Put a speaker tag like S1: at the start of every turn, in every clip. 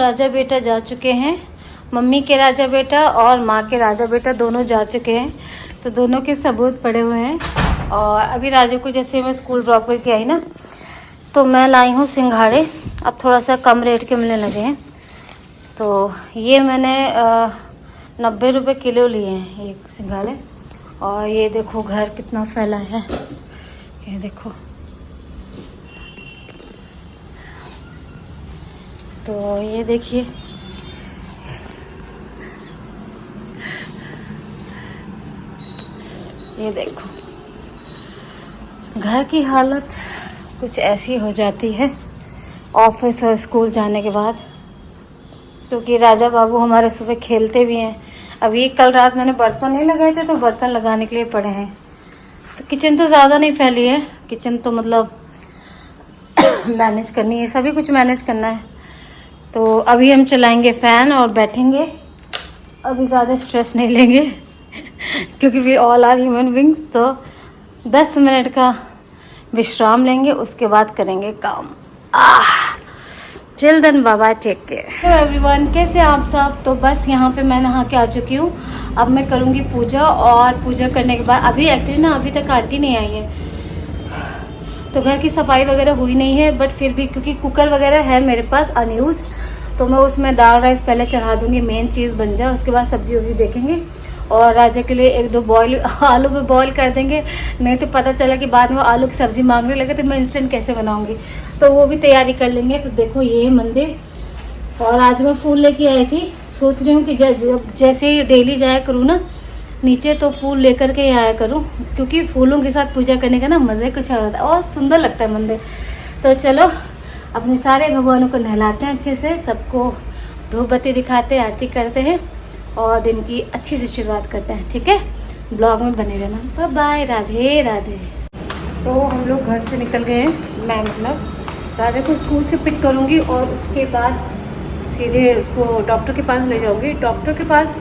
S1: राजा बेटा जा चुके हैं। मम्मी के राजा बेटा और माँ के राजा बेटा दोनों जा चुके हैं, तो दोनों के सबूत पड़े हुए हैं। और अभी राजा को जैसे मैं स्कूल ड्रॉप करके आई ना, तो मैं लाई हूँ सिंघाड़े। अब थोड़ा सा कम रेट के मिलने लगे हैं, तो ये मैंने 90 रुपये किलो लिए हैं ये सिंघाड़े। और ये देखो घर कितना फैला है, ये देखो। तो ये देखिए, ये देखो घर की हालत कुछ ऐसी हो जाती है ऑफिस और स्कूल जाने के बाद, क्योंकि राजा बाबू हमारे सुबह खेलते भी हैं। अभी कल रात मैंने बर्तन नहीं लगाए थे, तो बर्तन लगाने के लिए पड़े हैं। तो किचन तो ज़्यादा नहीं फैली है, किचन तो मतलब मैनेज करनी है, सभी कुछ मैनेज करना है। तो अभी हम चलाएंगे फ़ैन और बैठेंगे, अभी ज़्यादा स्ट्रेस नहीं लेंगे क्योंकि we all are human beings. तो 10 मिनट का विश्राम लेंगे, उसके बाद करेंगे काम। Till then bye bye, take care. Hello everyone, कैसे आप सब। तो बस यहाँ पे मैं नहा के आ चुकी हूँ। अब मैं करूँगी पूजा, और पूजा करने के बाद अभी एक्चुअली ना अभी तक आंटी नहीं आई है, तो घर की सफाई वगैरह हुई नहीं है। बट फिर भी क्योंकि कुकर वगैरह है मेरे पास अनयूज, तो मैं उसमें दाल राइस पहले चढ़ा दूंगी, मेन चीज़ बन जाए। उसके बाद सब्जी वब्जी देखेंगे, और राजा के लिए 1-2 बॉयल आलू भी बॉयल कर देंगे। नहीं तो पता चला कि बाद में आलू की सब्जी मांगने लगे तो मैं इंस्टेंट कैसे बनाऊंगी, तो वो भी तैयारी कर लेंगे। तो देखो ये है मंदिर, और आज मैं फूल लेके आई थी। सोच रही हूँ कि जैसे ही डेली जाया करूँ ना नीचे, तो फूल लेकर के आया करूँ, क्योंकि फूलों के साथ पूजा करने का ना मज़े कुछ और होता है और सुंदर लगता है मंदिर। तो चलो अपने सारे भगवानों को नहलाते हैं अच्छे से, सबको धूप बत्ती दिखाते हैं, आरती करते हैं, और दिन की अच्छी से शुरुआत करते हैं। ठीक है, ब्लॉग में बने रहना। Bye bye, Radhe Radhe. तो हम लोग घर से निकल गए हैं, मैं मतलब राजा को स्कूल से पिक करूँगी, और उसके बाद सीधे उसको डॉक्टर के पास ले जाऊँगी। डॉक्टर के पास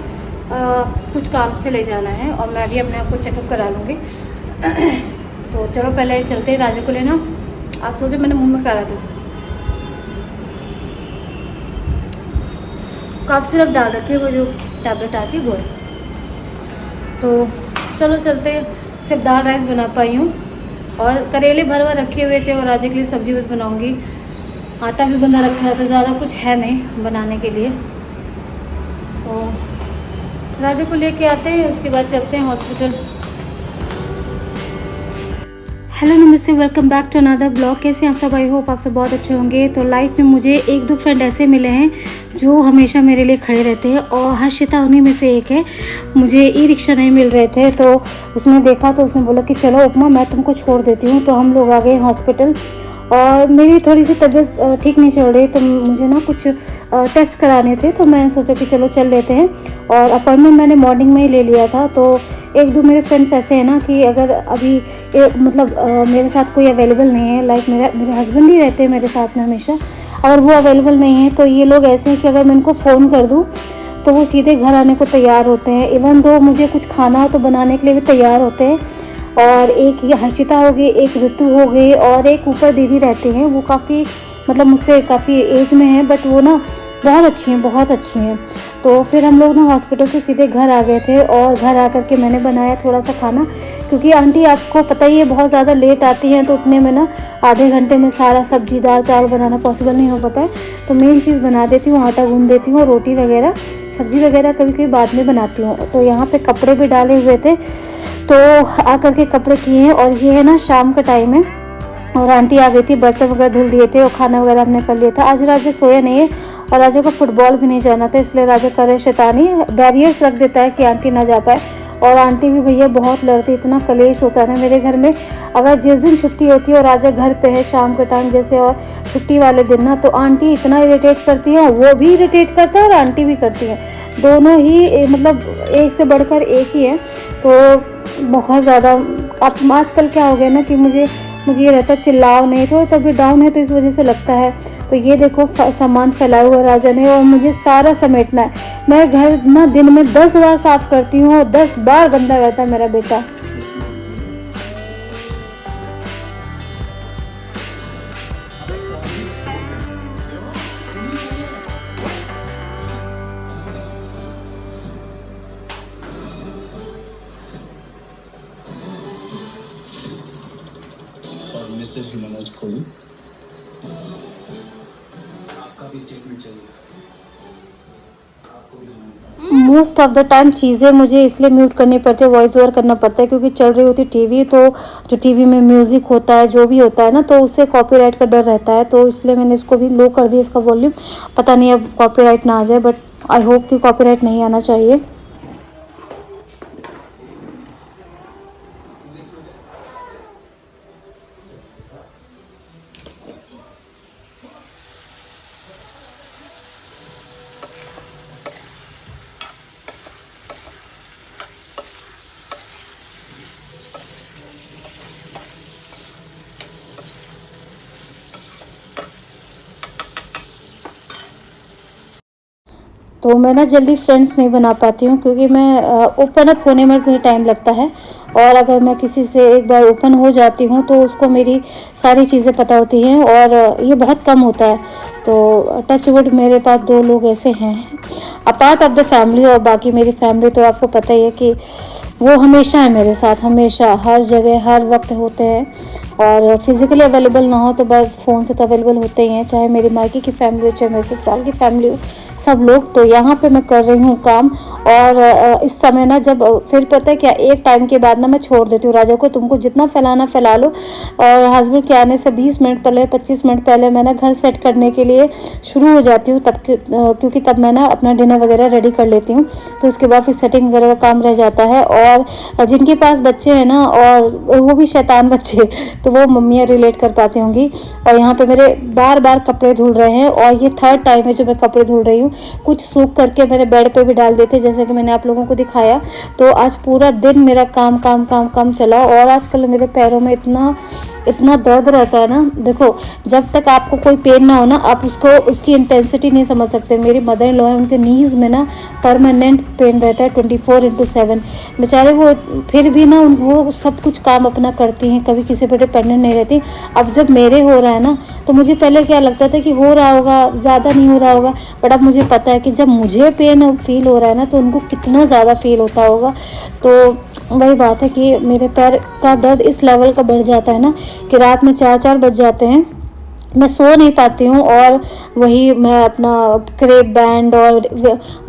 S1: कुछ काम से ले जाना है, और मैं भी अपने आप को चेकअप करा लूँगी। तो चलो पहले चलते हैं राजा को लेना। आप सोचो मैंने मुँह में करा दी, काफ़ी सिर्फ डाल रखी है, वो जो टैबलेट आती है वो है। तो चलो चलते हैं। सिर्फ दाल राइस बना पाई हूँ, और करेले भर भर रखे हुए थे, और राजा के लिए सब्जी बस बनाऊँगी। आटा भी बंधा रखा है, तो ज़्यादा कुछ है नहीं बनाने के लिए। तो राजा को लेके आते हैं, उसके बाद चलते हैं हॉस्पिटल। हेलो नमस्ते, welcome back to another blog. कैसे आप सब, आई होप आप सब बहुत अच्छे होंगे। तो लाइफ में मुझे 1-2 फ्रेंड ऐसे मिले हैं जो हमेशा मेरे लिए खड़े रहते हैं, और हर्षिता उन्हीं में से एक है। मुझे ई रिक्शा नहीं मिल रहे थे, तो उसने देखा, तो उसने बोला कि चलो उपमा मैं तुमको छोड़ देती हूँ। तो हम लोग आ गए हॉस्पिटल, और मेरी थोड़ी सी तबीयत ठीक नहीं चल रही, तो मुझे ना कुछ टेस्ट कराने थे। तो मैंने सोचा कि चलो चल लेते हैं, और अपॉइंटमेंट मैंने मॉर्निंग में ही ले लिया था। तो 1-2 मेरे फ्रेंड्स ऐसे हैं ना कि अगर अभी मतलब मेरे साथ कोई अवेलेबल नहीं है, लाइक मेरे हस्बैंड ही रहते हैं मेरे साथ में हमेशा, अगर वो अवेलेबल नहीं है तो ये लोग ऐसे हैं कि अगर मैं इनको फ़ोन कर दूँ तो वो सीधे घर आने को तैयार होते हैं। इवन दो मुझे कुछ खाना हो तो बनाने के लिए भी तैयार होते हैं। और एक ये हर्षिता हो गई, एक ऋतु हो गई, और एक ऊपर दीदी रहती हैं, वो काफ़ी मतलब मुझसे काफ़ी एज में है, बट वो ना बहुत अच्छी हैं, बहुत अच्छी हैं। तो फिर हम लोग ना हॉस्पिटल से सीधे घर आ गए थे, और घर आकर के मैंने बनाया थोड़ा सा खाना, क्योंकि आंटी आपको पता ही है बहुत ज़्यादा लेट आती हैं, तो उतने में ना आधे घंटे में सारा सब्जी दाल चावल बनाना पॉसिबल नहीं हो पाता है। तो मेन चीज़ बना देती हूँ, आटा गूंद देती हूँ, और रोटी वगैरह सब्जी वगैरह कभी कभी बाद में बनाती हूँ। तो यहाँ पे कपड़े भी डाले हुए थे, तो आकर के कपड़े किए हैं। और ये है ना शाम का टाइम है, और आंटी आ गई थी, बर्तन वगैरह धुल दिए थे, और खाना वगैरह हमने कर लिया था। आज राजा सोया नहीं है, और राजा को फुटबॉल भी नहीं जाना था, इसलिए राजा करे शैतानी, बैरियर्स रख देता है कि आंटी ना जा पाए। और आंटी भी भैया बहुत लड़ती, इतना कलेश होता है ना मेरे घर में। अगर जिस दिन छुट्टी होती है और राजा घर पे है शाम के टाइम जैसे, और छुट्टी वाले दिन ना, तो आंटी इतना इरिटेट करती है, वो भी इरिटेट करता है और आंटी भी करती है, दोनों ही मतलब एक से बढ़कर एक ही है। तो बहुत ज़्यादा अब आजकल क्या हो गया ना कि मुझे ये रहता है चिल्लाओ नहीं, तो तभी डाउन है तो इस वजह से लगता है। तो ये देखो सामान फैलाया हुआ राजा ने, और मुझे सारा समेटना है। मैं घर ना दिन में 10 बार साफ़ करती हूँ, और 10 बार गंदा करता है मेरा बेटा।
S2: मिसेस मनोज कोहली, आपका भी स्टेटमेंट चाहिए।
S1: मोस्ट ऑफ द टाइम चीज़ें मुझे इसलिए म्यूट करनी पड़ती है, वॉइस ओवर करना पड़ता है, क्योंकि चल रही होती टीवी, तो जो टीवी में म्यूज़िक होता है जो भी होता है ना, तो उससे कॉपीराइट का डर रहता है, तो इसलिए मैंने इसको भी लो कर दिया, इसका वॉल्यूम। पता नहीं अब कॉपीराइट ना आ जाए, बट आई होप कि कॉपीराइट नहीं आना चाहिए। तो मैं ना जल्दी फ्रेंड्स नहीं बना पाती हूँ, क्योंकि मैं ओपन अप होने में मुझे टाइम लगता है, और अगर मैं किसी से एक बार ओपन हो जाती हूँ तो उसको मेरी सारी चीज़ें पता होती हैं, और ये बहुत कम होता है। तो टच वुड मेरे पास 2 लोग ऐसे हैं अपार्ट ऑफ द फैमिली, और बाकी मेरी फैमिली तो आपको पता ही है कि वो हमेशा है मेरे साथ, हमेशा हर जगह हर वक्त होते हैं, और फिज़िकली अवेलेबल ना हो तो बस फ़ोन से तो अवेलेबल होते ही हैं, चाहे मेरी मायके की फैमिली हो, चाहे मेरे ससुराल की फैमिली हो, सब लोग। तो यहाँ पे मैं कर रही हूँ काम, और इस समय ना जब फिर पता है क्या, एक टाइम के बाद ना मैं छोड़ देती हूँ राजा को, तुमको जितना फैलाना फैला लो, और हस्बैंड के आने से 20 मिनट पहले 25 मिनट पहले मैं ना घर सेट करने के लिए शुरू हो जाती हूँ, तब क्योंकि तब मैं ना अपना डिनर वगैरह रेडी कर लेती हूँ, तो उसके बाद फिर सेटिंग वगैरह का काम रह जाता है। और जिनके पास बच्चे हैं ना, और वो भी शैतान बच्चे, तो वो मम्मियाँ रिलेट कर पाती होंगी। और यहाँ पे मेरे बार बार कपड़े धुल रहे हैं, और ये 3rd टाइम है जो मैं कपड़े धुल रही हूँ। कुछ सूख करके मेरे बेड पे भी डाल देते, जैसे कि मैंने आप लोगों को दिखाया। तो आज पूरा दिन मेरा काम काम काम काम चला, और आजकल मेरे पैरों में इतना दर्द रहता है ना। देखो, जब तक आपको कोई पेन ना हो ना, आप उसकी इंटेंसिटी नहीं समझ सकते। मेरी मदर इन लॉ है, उनके नीज़ में ना परमानेंट पेन रहता है 24/7। बेचारे वो फिर भी ना वो सब कुछ काम अपना करती हैं, कभी किसी पर डिपेंडेंट नहीं रहती। अब जब मेरे हो रहा है ना, तो मुझे पहले क्या लगता था कि हो रहा होगा, ज़्यादा नहीं हो रहा होगा, बट अब मुझे पता है कि जब मुझे पेन फील हो रहा है ना, तो उनको कितना ज़्यादा फील होता होगा। तो वही बात है कि मेरे पैर का दर्द इस लेवल का बढ़ जाता है ना, कि रात में 4-4 बज जाते हैं, मैं सो नहीं पाती हूँ, और वही मैं अपना क्रेप बैंड और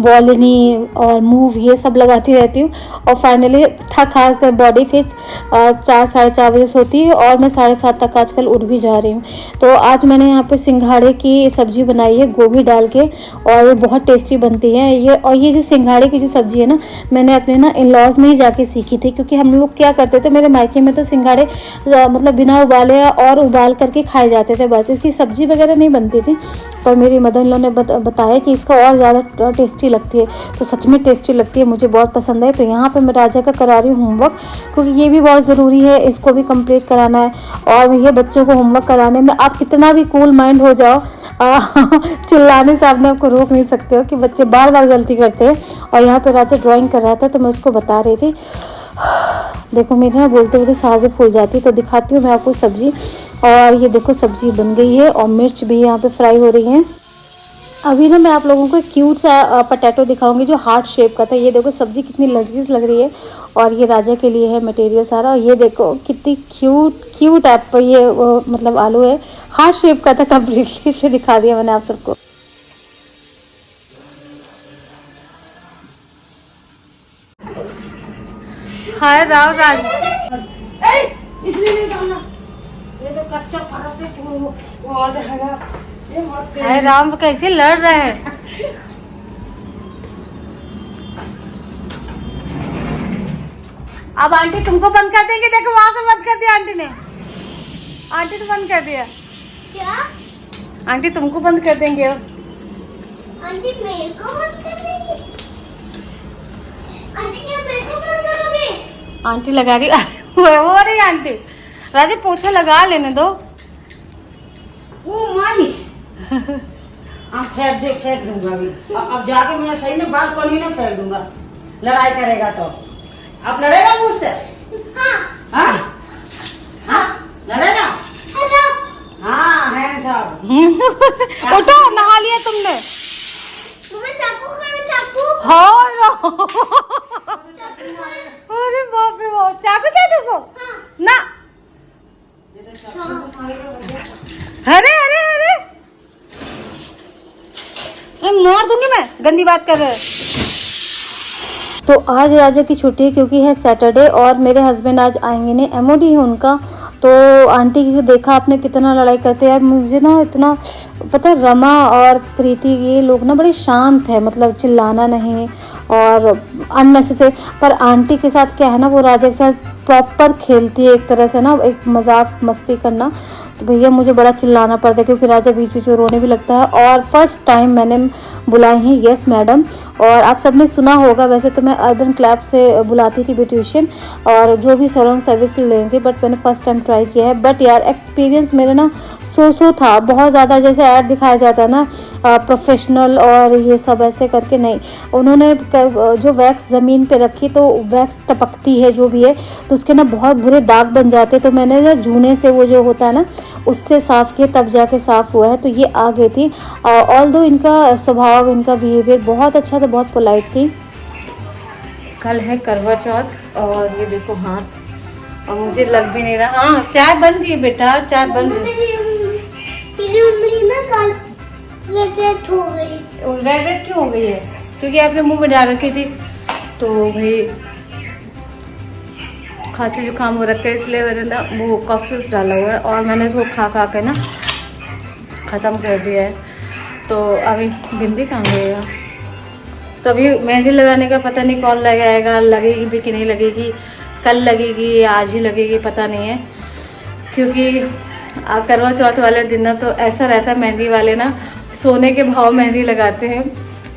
S1: वॉलिनी और मूव ये सब लगाती रहती हूँ, और फाइनली थक हार कर बॉडी फिर 4-4:30 बजे सोती है, और मैं 7:30 तक आजकल उठ भी जा रही हूँ। तो आज मैंने यहाँ पे सिंघाड़े की सब्ज़ी बनाई है गोभी डाल के, और ये बहुत टेस्टी बनती है ये जो सिंघाड़े की जो सब्ज़ी है ना, मैंने अपने ना इन लॉज़ में ही जाके सीखी थी, क्योंकि हम लोग क्या करते थे, मेरे मायके में तो सिंघाड़े मतलब बिना उबाले और उबाल करके खाए जाते थे, बस इसकी सब्ज़ी वगैरह नहीं बनती थी। पर मेरी मदर इन लॉ ने बताया कि इसका और ज़्यादा टेस्टी लगती है, तो सच में टेस्टी लगती है, मुझे बहुत पसंद है। तो यहाँ पे मैं राजा का करा रही हूँ होमवर्क, क्योंकि ये भी बहुत ज़रूरी है, इसको भी कंप्लीट कराना है। और भैया बच्चों को होमवर्क कराने में आप कितना भी कूल माइंड हो जाओ, चिल्लाने से आपने आपको रोक नहीं सकते हो, कि बच्चे बार बार गलती करते हैं। और यहाँ पे राजा ड्राइंग कर रहा था, तो मैं उसको बता रही थी। देखो मेरे ना बोलते बोलते सांसें फूल जाती है। तो दिखाती हूँ मैं आपको सब्ज़ी, और ये देखो सब्ज़ी बन गई है, और मिर्च भी यहाँ पे फ्राई हो रही है। अभी ना मैं आप लोगों को क्यूट सा पटेटो दिखाऊंगी जो हार्ट शेप का था। ये देखो सब्ज़ी कितनी लजीज लग रही है, और ये राजा के लिए है मटेरियल सारा। और ये देखो कितनी क्यूट आप ये मतलब आलू है, हार्ट शेप का था कम्प्लीटली, इसलिए दिखा दिया मैंने आप सबको। हाय राव राज,
S3: इसलिए नहीं डालना, ये तो कच्चा फरा से वो आ जाएगा। ये मत कर।
S1: हाय राम, कैसे लड़ रहे हैं। अब आंटी तुमको बंद कर देंगे, देखो वहां से बंद कर दिया आंटी ने, आंटी ने बंद कर दिया।
S3: क्या?
S1: आंटी तुमको बंद कर देंगे अब।
S3: आंटी मेरे को बंद कर देंगे? आंटी क्या मेरे को बंद करोगे?
S1: आंटी लगा रही हो रही आंटी। राजा पोछा लगा लेने दो।
S3: ओ माई, आप फेंक दूंगा अभी। अब जाके मैं सही में बालकनी में फेंक दूंगा। लड़ाई करेगा तो आप लड़ेगा मुझसे? हाँ हाँ हाँ लड़ेगा। हेलो हाँ है सब।
S1: उठो, नहा लिया तुमने?
S3: चाकू का चाकू।
S1: हाँ अरे बाप रे बाप, चाकू चाहिए तुमको?
S3: हाँ।
S1: ना तो मार दूंगी मैं, गंदी बात कर रहे हैं। तो आज राजा की छुट्टी है क्योंकि है सैटरडे और मेरे हस्बैंड आज आएंगे नहीं, एमओडी है उनका। तो आंटी की देखा आपने कितना लड़ाई करते हैं यार, मुझे ना इतना पता है, रमा और प्रीति ये लोग ना बड़े शांत है, मतलब चिल्लाना नहीं और अननेसेसरी। पर आंटी के साथ क्या है ना, वो राजा के साथ प्रॉपर खेलती है एक तरह से ना, एक मजाक मस्ती करना। तो भैया मुझे बड़ा चिल्लाना पड़ता है क्योंकि राजा बीच बीच में रोने भी लगता है। और फर्स्ट टाइम मैंने बुलाई हैं यस मैडम। और आप सबने सुना होगा, वैसे तो मैं अर्बन क्लैब से बुलाती थी ब्यूटिशियन और जो भी सैलून सर्विस लेंगे, बट मैंने फर्स्ट टाइम ट्राई किया है। बट यार एक्सपीरियंस मेरे ना सो था, बहुत ज़्यादा जैसे ऐड दिखाया जाता है ना प्रोफेशनल और ये सब ऐसे करके नहीं। उन्होंने जो वैक्स ज़मीन पे रखी तो वैक्स टपकती है जो भी है, तो उसके ना बहुत बुरे दाग बन जाते। तो मैंने ना जूने से वो जो होता है ना उससे साफ़ किया, तब जाके साफ़ हुआ है। तो ये आ गई थी। ऑल्दो इनका स्वभाव, इनका बिहेवियर बहुत अच्छा था, बहुत पोलाइट थी। कल है करवा चौथ और ये देखो हाथ, और मुझे लग भी नहीं रहा। हाँ चाय बन गई बेटा, चाय बन गई।
S4: मेरी उंगली ना काल रेड हो गई।
S1: रेड क्यों हो गई है? क्योंकि आपने मुंह में डाल रखी थी। तो भाई खांसी जुकाम हो रखा है, इसलिए मैंने ना वो कफ सिरप डाला हुआ है और मैंने इसको खा के ना ख़त्म कर दिया है। तो अभी बिंदी कहाँ गएगा? तो अभी मेहंदी लगाने का पता नहीं कौन लगाएगा, लगेगी भी कि नहीं लगेगी, कल लगेगी या आज ही लगेगी पता नहीं है। क्योंकि करवा चौथ वाले दिन ना तो ऐसा रहता है, मेहंदी वाले ना सोने के भाव मेहंदी लगाते हैं।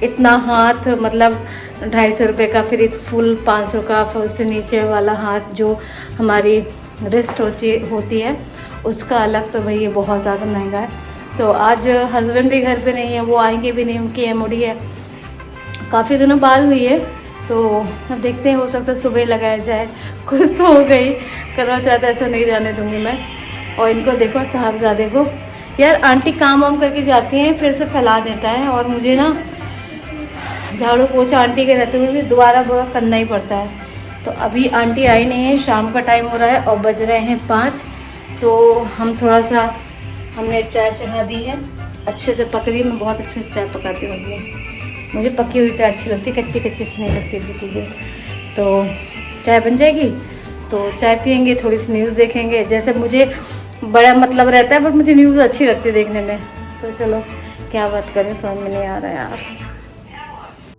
S1: इतना हाथ मतलब 250 रुपये का, फिर फुल 500 का, फिर उससे नीचे वाला हाथ जो हमारी रिस्ट होती है उसका अलग। तो भाई ये बहुत ज़्यादा महंगा है। तो आज हस्बैंड भी घर पे नहीं है, वो आएंगे भी नहीं, उनकी एमओडी है, काफ़ी दिनों बाद हुई है। तो अब देखते हैं, हो सकता है सुबह लगाया जाए। कुछ तो हो गई, करवा चौथ ऐसा नहीं जाने दूँगी मैं। और इनको देखो साहबजादे को, यार आंटी काम वाम करके जाती हैं फिर से फैला देता है, और मुझे ना झाड़ू पोछा आंटी के रहते हुए भी दोबारा करना ही पड़ता है। तो अभी आंटी आई नहीं है, शाम का टाइम हो रहा है और बज रहे हैं 5। तो हम थोड़ा सा हमने चाय चढ़ा दी है, अच्छे से पक रही है। मैं बहुत अच्छे से चाय पकाती हूँ, मुझे पकी हुई चाय अच्छी लगती है, कच्ची कच्ची अच्छी नहीं लगती बिल्कुल भी। तो चाय बन जाएगी तो चाय पियेंगे, थोड़ी सी न्यूज़ देखेंगे। जैसे मुझे बड़ा मतलब रहता है बट मुझे न्यूज़ अच्छी लगती है देखने में। तो चलो क्या बात करें, समझ में नहीं आ रहा है यार।